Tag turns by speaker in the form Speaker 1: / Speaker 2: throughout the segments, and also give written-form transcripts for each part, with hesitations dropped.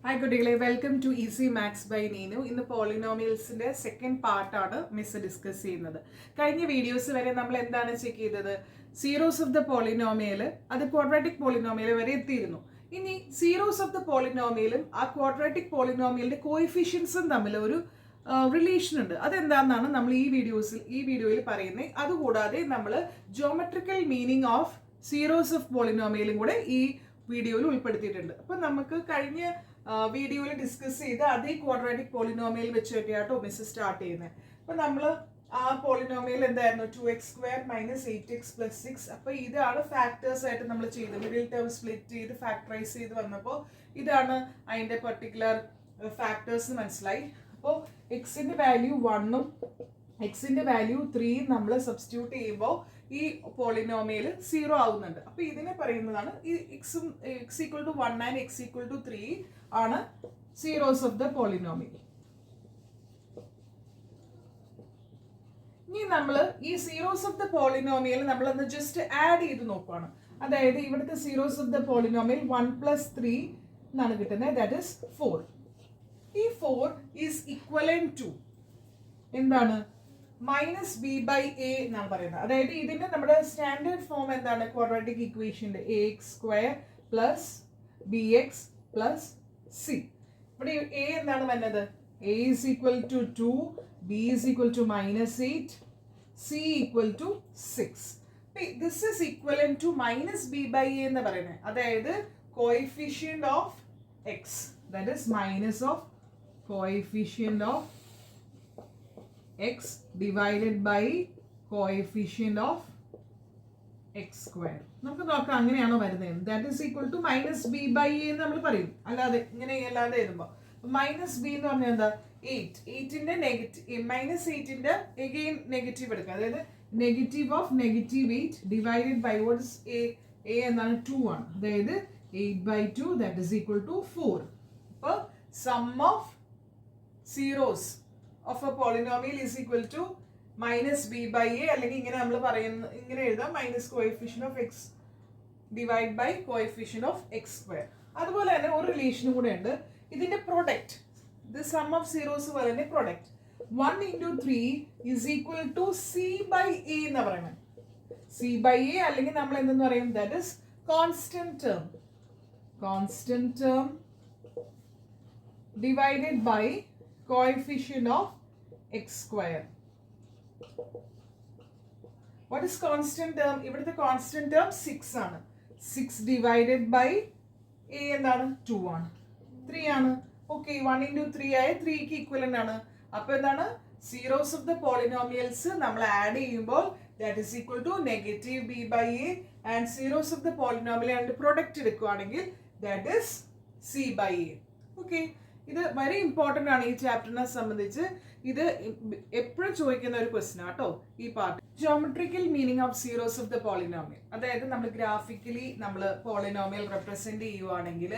Speaker 1: Hi കുട്ടികളെ, welcome to easy maths by Neenu. ഇന്ന് പോളിനോമിയൽസിന്റെ സെക്കൻഡ് പാർട്ടാണ് മിസ് ഡിസ്കസ് ചെയ്യുന്നത്. കഴിഞ്ഞ വീഡിയോസ് വരെ നമ്മൾ എന്താണ് ചെക്ക് ചെയ്തത്? സീറോസ് ഓഫ് ദ പോളിനോമിയൽ, അത് ക്വാഡ്രാറ്റിക് പോളിനോമിയൽ വരെ എത്തിയിരുന്നു. ഇനി സീറോസ് ഓഫ് ദ പോളിനോമിയലും ആ ക്വാഡ്രാറ്റിക് പോളിനോമിയലിന്റെ കോയിഫിഷ്യൻസും തമ്മിൽ ഒരു റിലേഷൻ ഉണ്ട്. അതെന്താണെന്നാണ് നമ്മൾ ഈ വീഡിയോയിൽ പറയുന്നത്. അതുകൂടാതെ നമ്മൾ geometrical meaning of zeros of പോളിനോമിയലും കൂടെ ഈ വീഡിയോയിൽ ഉൾപ്പെടുത്തിയിട്ടുണ്ട്. അപ്പൊ നമുക്ക് കഴിഞ്ഞ വീഡിയോയിൽ ഡിസ്കസ് ചെയ്ത് അതേ ക്വാഡ്രാറ്റിക് പോളിനോമിയൽ വെച്ച് പറ്റിയാട്ടോ മിസ് സ്റ്റാർട്ട് ചെയ്യുന്നത്. അപ്പൊ നമ്മൾ ആ പോളിനോമിയൽ എന്തായിരുന്നു? 2x² - 8x + 6. അപ്പൊ ഇതാണ് ഫാക്ടേഴ്സ് ആയിട്ട് നമ്മൾ ചെയ്തത്. മിഡിൽ ടേം സ്പ്ലിറ്റ് ചെയ്ത് ഫാക്ടറൈസ് ചെയ്ത് വന്നപ്പോൾ ഇതാണ് അതിന്റെ പെർട്ടിക്കുലർ ഫാക്ടേഴ്സ് മനസ്സിലായി. അപ്പോൾ എക്സിന്റെ വാല്യൂ 1ഉം എക്സിന്റെ വാല്യൂ 3 നമ്മൾ സബ്സ്റ്റിറ്റ്യൂട്ട് ചെയ്യുമ്പോൾ ഈ പോളിനോമിയൽ 0 ആവുന്നുണ്ട്. അപ്പൊ ഇതിനെ പറയുന്നതാണ് ഈ x = 1 ആൻഡ് x = 3 ആണ് സീറോസ് ഓഫ് ദ പോളിനോമിയൽ. ഇനി നമ്മൾ ഈ സീറോസ് ഓഫ് ദ പോളിനോമിയൽ നമ്മൾ ഒന്ന് ജസ്റ്റ് ആഡ് ചെയ്ത് നോക്കുകയാണ്. അതായത് ഇവിടുത്തെ സീറോസ് ഓഫ് ദ പോളിനോമിയൽ 1 + 3 എന്നാണ് കിട്ടുന്നത്. That is 4. ഈ 4 ഈസ് ഈക്വലന്റ് ടു എന്താണ്? -b/a എന്നാണ് പറയുന്നത്. അതായത് ഇതിന്റെ നമ്മുടെ സ്റ്റാൻഡേർഡ് ഫോം എന്താണ്? ക്വാഡ്രാറ്റിക് ഇക്വേഷന്റെ ax² + bx + c. ഇവിടെ a എന്താണ് വരുന്നത്? a = 2, b = -8, c = 6. This is equivalent to -b/a എന്ന് പറയുന്നത്. അതായത് coefficient of x, that is minus of coefficient of x divided by coefficient of x². നമുക്ക് നോക്കാം അങ്ങനെയാണോ വരുന്നത്. That is equal to -b/a എന്ന് നമ്മൾ പറയും. അല്ലാതെ ഇങ്ങനെ അല്ലാതെ എഴുതുമ്പോൾ -b എന്ന് പറഞ്ഞാൽ എന്താ? 8ന്റെ നെഗറ്റീവ് -8ന്റെ എഗെയിൻ നെഗറ്റീവ് എടുക്കുക. അതായത് negative of -8 divided by what is a എന്നാണ് 2 ആണ്. അതായത് 8/2 ദാറ്റ് ഈസ് ഈക്വൽ ടു 4. അപ്പോൾ sum of zeros of a polynomial is equal to -b/a, അല്ലെങ്കിൽ ഇങ്ങനെ നമ്മൾ പറയുന്ന ഇങ്ങനെ എഴുതാം, minus coefficient of x divide by coefficient of x². അതുപോലെ തന്നെ ഒരു റിലേഷനും കൂടെ ഉണ്ട്. ഇതിന്റെ product, the sum of zeros പോലെ തന്നെ product 1 × 3 is equal to c/a എന്ന് പറയുന്നത്. c/a അല്ലെങ്കിൽ നമ്മൾ എന്തെന്ന് പറയും? That is constant term divided by coefficient of x². What is constant term? ഇവിടുത്തെ കോൺസ്റ്റന്റ് ടേം 6 ആണ്. 6 ഡിവൈഡഡ് ബൈ a എന്താണ്? 2 ആണ്. 3 ആണ്. ഓക്കെ, 1 × 3 ആയ 3ക്ക് ഈക്വലന്റ് ആണ്. അപ്പൊ എന്താണ്? സീറോസ് ഓഫ് ദ പോളിനോമിയൽസ് നമ്മൾ ആഡ് ചെയ്യുമ്പോൾ that is equal to -b/a and zeros of the polynomial and product എടുക്കുകയാണെങ്കിൽ ദാറ്റ് ഈസ് c/a. ഓക്കെ, ഇത് വെരി ഇമ്പോർട്ടൻ്റ് ആണ് ഈ ചാപ്റ്ററിനെ സംബന്ധിച്ച്. ഇത് എപ്പോഴും ചോദിക്കുന്ന ഒരു ക്വസ്റ്റ്യൻ ആട്ടോ ഈ part. Geometrical meaning of zeros of the polynomial. അതായത് നമ്മൾ ഗ്രാഫിക്കലി നമ്മൾ പോളിനോമിയൽ റെപ്രസെന്റ് ചെയ്യുവാണെങ്കിൽ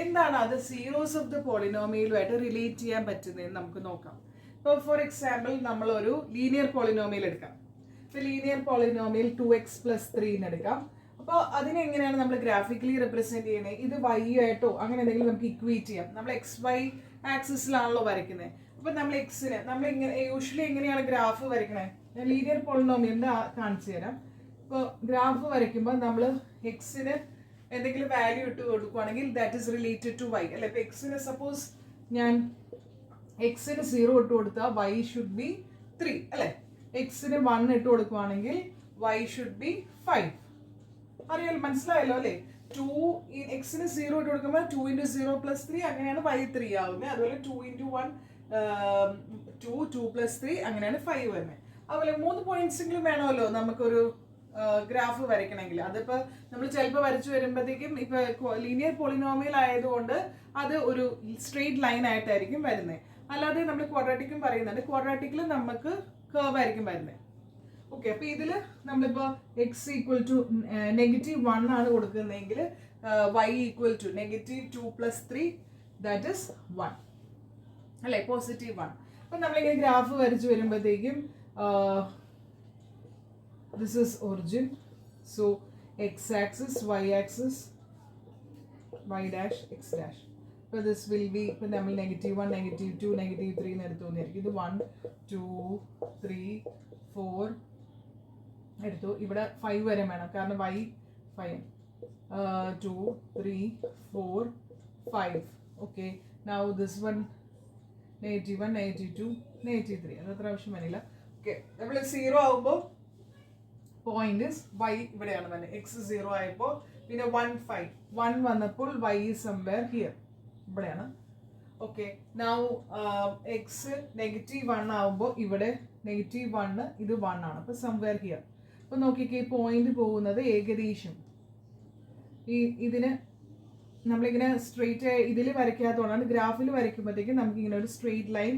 Speaker 1: എന്താണ് അത് സീറോസ് ഓഫ് ദ പോളിനോമിയലുമായിട്ട് റിലേറ്റ് ചെയ്യാൻ പറ്റുന്നതെന്ന് നമുക്ക് നോക്കാം. ഇപ്പോൾ ഫോർ എക്സാമ്പിൾ നമ്മൾ ഒരു ലീനിയർ പോളിനോമിയൽ എടുക്കാം. ഇപ്പോൾ ലീനിയർ പോളിനോമിയൽ 2x + 3 എന്ന് എടുക്കാം. അപ്പോൾ അതിനെ എങ്ങനെയാണ് നമ്മൾ ഗ്രാഫിക്കലി റെപ്രസെന്റ് ചെയ്യുന്നത്? ഇത് y ആയിട്ടോ അങ്ങനെ എന്തെങ്കിലും നമുക്ക് ഇക്വേറ്റ് ചെയ്യാം. നമ്മൾ XY ആക്സിസിലാണല്ലോ വരയ്ക്കുന്നത്. അപ്പോൾ നമ്മൾ എക്സിന് നമ്മൾ യൂഷ്വലി എങ്ങനെയാണ് ഗ്രാഫ് വരയ്ക്കണേ? ഞാൻ ലീനിയർ പോളിനോമിയലിന്റെ കാണിച്ചു തരാം. ഇപ്പോൾ ഗ്രാഫ് വരയ്ക്കുമ്പോൾ നമ്മൾ എക്സിന് എന്തെങ്കിലും വാല്യൂ ഇട്ട് കൊടുക്കുകയാണെങ്കിൽ that is related to y അല്ലെ. ഇപ്പോൾ എക്സിന് സപ്പോസ് ഞാൻ എക്സിന് 0 ഇട്ട് കൊടുത്താൽ y ഷുഡ് ബി 3 അല്ലെ. എക്സിന് 1 ഇട്ട് കൊടുക്കുകയാണെങ്കിൽ y ഷുഡ് ബി 5. അറിയാലോ, മനസ്സിലായല്ലോ അല്ലേ? 2 എക്സിന് 0 ഇട്ട് കൊടുക്കുമ്പോൾ 2 × 0 + 3 അങ്ങനെയാണ് y 3 ആവുന്നത്. അതുപോലെ 2 × 1 2 + 3 അങ്ങനെയാണ് 5 വരുന്നത്. അതുപോലെ 3 പോയിന്റ്സെങ്കിലും വേണമല്ലോ നമുക്കൊരു ഗ്രാഫ് വരയ്ക്കണമെങ്കിൽ. അതിപ്പോൾ നമ്മൾ ചിലപ്പോൾ വരച്ചു വരുമ്പോഴത്തേക്കും ഇപ്പോൾ ലീനിയർ പോളിനോമിയൽ ആയതുകൊണ്ട് അത് ഒരു സ്ട്രെയിറ്റ് ലൈൻ ആയിട്ടായിരിക്കും വരുന്നത്. അല്ലാതെ നമ്മൾ ക്വാഡ്രാറ്റിക്കും പറയുന്നുണ്ട്. ക്വാഡ്രാറ്റിക്കിൽ നമുക്ക് കർവ് ആയിരിക്കും വരുന്നത്. ഓക്കെ, അപ്പൊ ഇതിൽ നമ്മളിപ്പോ x = -1 ആണ് കൊടുക്കുന്നതെങ്കിൽ y = -2 + 3 ദാറ്റ് ഇസ് 1 അല്ലെ, +1. അപ്പൊ നമ്മളിങ്ങനെ ഗ്രാഫ് വരച്ചു വരുമ്പോഴത്തേക്കും this is origin. So x axis, y axis, y' x'. ഇപ്പോൾ ദിസ് വിൽ ബി, ഇപ്പം നമ്മൾ -1, -2, -3 എന്ന് എടുത്തു തോന്നിയായിരിക്കും. ഇത് 1 2 3 4 എടുത്തു. ഇവിടെ 5 വരെ വേണം, കാരണം y 5 2 3 4 5. Okay, now this one -1 -2 -3, അത് അത്ര ആവശ്യം വരില്ല. ഓക്കെ, നമ്മൾ 0 ആകുമ്പോൾ പോയിന്റ് y ഇവിടെയാണ് വരുന്നത്. x 0 ആയപ്പോൾ പിന്നെ 1 5 1 വന്നപ്പോൾ y is somewhere here, ഇവിടെയാണ്. ഓക്കെ, നൗ എക്സ് -1 ആകുമ്പോൾ ഇവിടെ -1, ഇത് 1 ആണ്. അപ്പോൾ സംവെയർ ഹിയർ. അപ്പോൾ നോക്കിക്കേ, പോയിന്റ് പോകുന്നത് ഏകദേശം ഇതിന് നമ്മളിങ്ങനെ സ്ട്രെയിറ്റ് ഇതിൽ വരയ്ക്കാത്തതുകൊണ്ടാണ്. ഗ്രാഫിൽ വരയ്ക്കുമ്പോഴത്തേക്കും നമുക്ക് ഇങ്ങനെ ഒരു സ്ട്രെയിറ്റ് ലൈൻ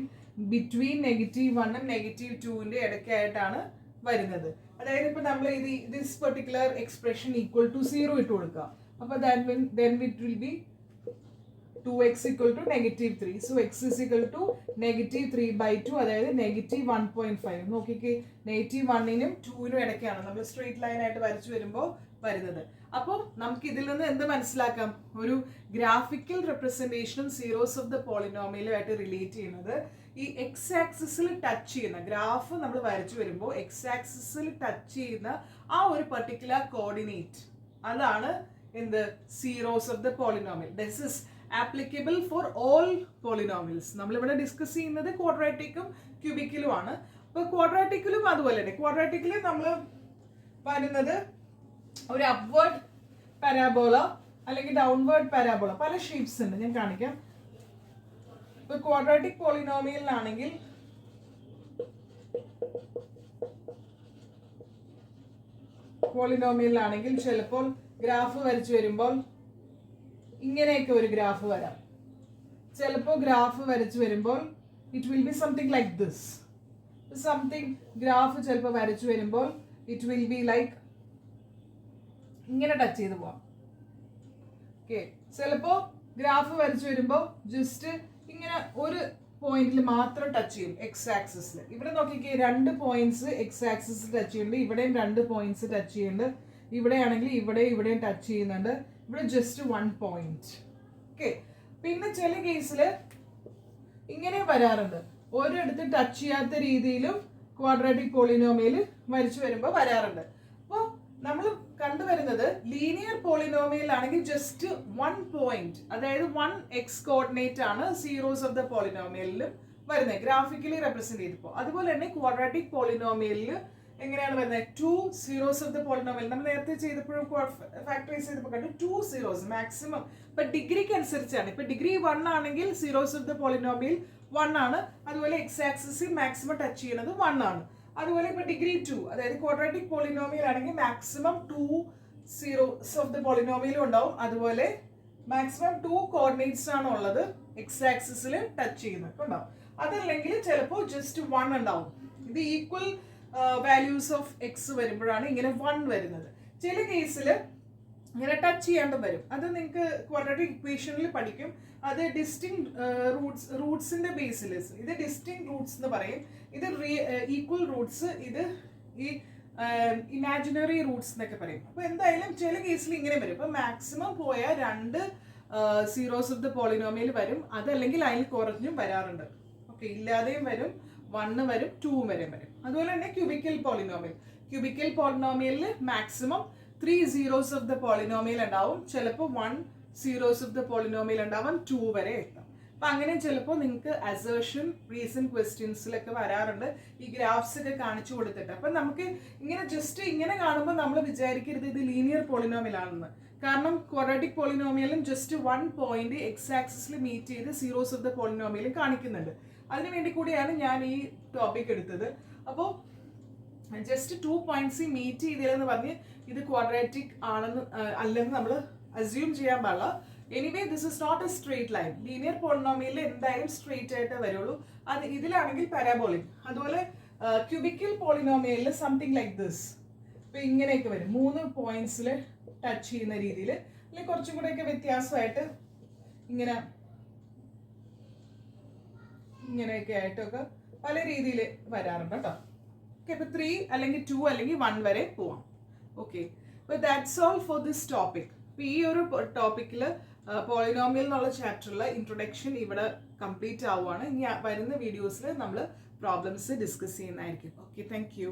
Speaker 1: ബിറ്റ്വീൻ -1 -2 ഇടയ്ക്കായിട്ടാണ് വരുന്നത്. അതായത് ഇപ്പോൾ നമ്മൾ this particular expression equal to 0 ഇട്ട് കൊടുക്കുക. അപ്പോൾ then it will be 2x equal to -3. So x is equal to -3/2, അതായത് -1.5. നോക്കിക്കേ, -1നും 2നും ഇടയ്ക്കാണ് നമ്മൾ സ്ട്രെയിറ്റ് ലൈൻ ആയിട്ട് വരച്ചു വരുമ്പോൾ വരുന്നത്. അപ്പോൾ നമുക്ക് ഇതിൽ നിന്ന് എന്ത് മനസ്സിലാക്കാം? ഒരു ഗ്രാഫിക്കൽ റെപ്രസെന്റേഷനും സീറോസ് ഓഫ് ദ പോളിനോമിയലുമായിട്ട് റിലേറ്റ് ചെയ്യുന്നത് ഈ എക്സ് ആക്സിസിൽ ടച്ച് ചെയ്യുന്ന ഗ്രാഫ് നമ്മൾ വരച്ചു വരുമ്പോൾ എക്സ് ആക്സിസിൽ ടച്ച് ചെയ്യുന്ന ആ ഒരു പെർട്ടിക്കുലർ കോർഡിനേറ്റ്, അതാണ് എന്ത് zeros of the polynomial. This is applicable for all polynomials. നമ്മളിവിടെ ഡിസ്കസ് ചെയ്യുന്നത് ക്വാഡ്രാറ്റിക്കും ക്യൂബിക്കിലും ആണ്. അപ്പോൾ ക്വാഡ്രാറ്റിക്കിലും അതുപോലെ തന്നെ, ക്വാഡ്രാറ്റിക്കിലും നമ്മൾ വരുന്നത് ഒരു അപ്വേർഡ് പാരാബോള അല്ലെങ്കിൽ ഡൗൺവേർഡ് പാരാബോള, പല ഷേപ്സ് ഉണ്ട്, ഞാൻ കാണിക്കാം. ഇപ്പൊ ക്വാഡ്രാറ്റിക് പോളിനോമിയലിനാണെങ്കിൽ ചിലപ്പോൾ ഗ്രാഫ് വരച്ചു വരുമ്പോൾ ഇങ്ങനെയൊക്കെ ഒരു ഗ്രാഫ് വരാം. ചിലപ്പോൾ ഗ്രാഫ് വരച്ചു വരുമ്പോൾ it will be something like this. Graph ചിലപ്പോൾ വരച്ചു വരുമ്പോൾ ഇറ്റ് വിൽ ബി ലൈക്ക് ഇങ്ങനെ ടച്ച് ചെയ്ത് പോവാം. ഓക്കെ, ചിലപ്പോൾ ഗ്രാഫ് വരച്ചു വരുമ്പോൾ ജസ്റ്റ് ഇങ്ങനെ ഒരു പോയിന്റിൽ മാത്രം ടച്ച് ചെയ്യും എക്സ് ആക്സിസിൽ. ഇവിടെ നോക്കിക്കേ, 2 പോയിന്റ്സ് എക്സ് ആക്സിസിൽ ടച്ച് ചെയ്യുന്നുണ്ട്, ഇവിടെയും 2 പോയിന്റ്സ് ടച്ച് ചെയ്യുന്നുണ്ട്, ഇവിടെയാണെങ്കിൽ ഇവിടെയും ടച്ച് ചെയ്യുന്നുണ്ട്, ഇവിടെ ജസ്റ്റ് 1 പോയിന്റ്. ഓക്കെ, പിന്നെ ചില കേസിൽ ഇങ്ങനെ വരാറുണ്ട്, ഒരിടത്ത് ടച്ച് ചെയ്യാത്ത രീതിയിലും ക്വാഡ്രാറ്റിക് പോളിനോമിയൽ വരച്ചു വരുമ്പോൾ വരാറുണ്ട്. അപ്പോൾ നമ്മൾ കണ്ടുവരുന്നത് ലീനിയർ പോളിനോമിയൽ ആണെങ്കിൽ ജസ്റ്റ് 1 പോയിന്റ്, അതായത് 1 എക്സ് കോർഡിനേറ്റ് ആണ് സീറോസ് ഓഫ് ദ പോളിനോമിയലിലും വരുന്നത്, ഗ്രാഫിക്കലി റെപ്രസെന്റ് ചെയ്തപ്പോൾ. അതുപോലെ തന്നെ ക്വാഡ്രാറ്റിക് പോളിനോമിയലിൽ എങ്ങനെയാണ് വരുന്നത്? 2 സീറോസ് ഓഫ് ദ പോളിനോമിയൽ. നമ്മൾ നേരത്തെ ചെയ്തപ്പോഴും ഫാക്ടറൈസ് ചെയ്തപ്പോൾ കണ്ടു 2 സീറോസ് മാക്സിമം. ഇപ്പൊ ഡിഗ്രിക്ക് അനുസരിച്ചാണ്. ഇപ്പൊ ഡിഗ്രി 1 ആണെങ്കിൽ സീറോസ് ഓഫ് ദ പോളിനോമിയൽ 1 ആണ്. അതുപോലെ എക്സ് ആക്സിസിൽ മാക്സിമം ടച്ച് ചെയ്യുന്നത് 1 ആണ്. അതുപോലെ ഇപ്പൊ ഡിഗ്രി 2, അതായത് ക്വാഡ്രാറ്റിക് പോളിനോമിയൽ ആണെങ്കിൽ മാക്സിമം 2 സീറോസ് ഓഫ് ദ പോളിനോമിയലും ഉണ്ടാവും. അതുപോലെ മാക്സിമം 2 കോർഡിനേറ്റ്സ് ആണ് ഉള്ളത് എക്സ് ആക്സിസിൽ ടച്ച് ചെയ്യുന്നത് ഉണ്ടാവും. അതല്ലെങ്കിൽ ചിലപ്പോൾ ജസ്റ്റ് 1 ഉണ്ടാവും. ഇത് ഈക്വൽ വാല്യൂസ് ഓഫ് എക്സ് വരുമ്പോഴാണ് ഇങ്ങനെ 1 വരുന്നത്. ചില കേസിൽ ഇങ്ങനെ ടച്ച് ചെയ്യാണ്ട് വരും. അത് നിങ്ങൾക്ക് ക്വാഡ്രാറ്റിക് ഇക്വേഷനിൽ പഠിക്കും. അത് ഡിസ്റ്റിങ് റൂട്ട്സിന്റെ ബേസിൽ, ഇത് ഡിസ്റ്റിങ് റൂട്ട്സ് എന്ന് പറയും. ഇത് ഈക്വൽ റൂട്ട്സ്, ഇത് ഈ ഇമാജിനറി റൂട്ട്സ് എന്നൊക്കെ പറയും. അപ്പോൾ എന്തായാലും ചില കേസിൽ ഇങ്ങനെ വരും. ഇപ്പൊ മാക്സിമം പോയ 2 സീറോസ് ഓഫ് ദ പോളിനോമിയൽ വരും. അതല്ലെങ്കിൽ അതിൽ കുറഞ്ഞും വരാറുണ്ട്. ഓക്കെ, ഇല്ലാതെയും വരും, 1 വരും, 2 വരെ വരും. അതുപോലെ തന്നെ ക്യൂബിക്കൽ പോളിനോമിയലിൽ maximum 3 zeros of the polynomial ഉണ്ടാവും. ചിലപ്പോൾ 1 സീറോസ് ഓഫ് ദ പോളിനോമിയൽ ഉണ്ടാവാൻ 2 വരെ എത്താം. അപ്പൊ അങ്ങനെ ചിലപ്പോൾ നിങ്ങൾക്ക് അസേർഷൻ റീസെന്റ് ക്വസ്റ്റ്യൻസിലൊക്കെ വരാറുണ്ട്, ഈ ഗ്രാഫ്സ് ഒക്കെ കാണിച്ചു കൊടുത്തിട്ട്. അപ്പൊ നമുക്ക് ഇങ്ങനെ ജസ്റ്റ് ഇങ്ങനെ കാണുമ്പോൾ നമ്മൾ വിചാരിക്കരുത് ഇത് ലീനിയർ പോളിനോമിയൽ ആണെന്ന്. കാരണം ക്വാഡ്രാറ്റിക് പോളിനോമിയലും ജസ്റ്റ് 1 പോയിന്റ് എക്സ് ആക്സിസിൽ മീറ്റ് ചെയ്ത് സീറോസ് ഓഫ് ദ പോളിനോമിയലും കാണിക്കുന്നുണ്ട്. അതിനു വേണ്ടി കൂടിയാണ് ഞാൻ ഈ ടോപ്പിക് എടുത്തത്. അപ്പോൾ ജസ്റ്റ് 2 പോയിന്റ്സ് മീറ്റ് ചെയ്തില്ലെന്ന് പറഞ്ഞ് ഇത് ക്വാഡ്രാറ്റിക് ആണെന്ന് അല്ലെന്ന് നമ്മൾ അസ്യൂം ചെയ്യാൻ പാടില്ല. Anyway this is not a straight line. Linear പോളിനോമിയലിൽ എന്തായാലും സ്ട്രെയിറ്റ് ആയിട്ട് വരുള്ളൂ. അത് ഇതിലാണെങ്കിൽ പാരാബോളിക്. അതുപോലെ ക്യൂബിക്കൽ പോളിനോമിയലിൽ സംതിങ് ലൈക്ക് ദിസ്. ഇപ്പൊ ഇങ്ങനെയൊക്കെ വരും, 3 പോയിന്റ്സിൽ ടച്ച് ചെയ്യുന്ന രീതിയിൽ, അല്ലെങ്കിൽ കുറച്ചും കൂടെയൊക്കെ വ്യത്യാസമായിട്ട് ഇങ്ങനെയൊക്കെ ആയിട്ടൊക്കെ പല രീതിയിൽ വരാറുണ്ട് കേട്ടോ. ഓക്കെ, ഇപ്പൊ 3 അല്ലെങ്കിൽ 2 അല്ലെങ്കിൽ 1 വരെ പോവാം. ഓക്കെ, അപ്പോൾ that's all for this topic. അപ്പോൾ ഈ ഒരു ടോപ്പിക്കിൽ പോളിനോമിയൽ എന്നുള്ള ചാപ്റ്ററിൽ ഇൻട്രൊഡക്ഷൻ ഇവിടെ കംപ്ലീറ്റ് ആവുകയാണ്. ഇനി വരുന്ന വീഡിയോസിൽ നമ്മൾ പ്രോബ്ലംസ് ഡിസ്കസ് ചെയ്യുന്നതായിരിക്കും. Okay, thank you.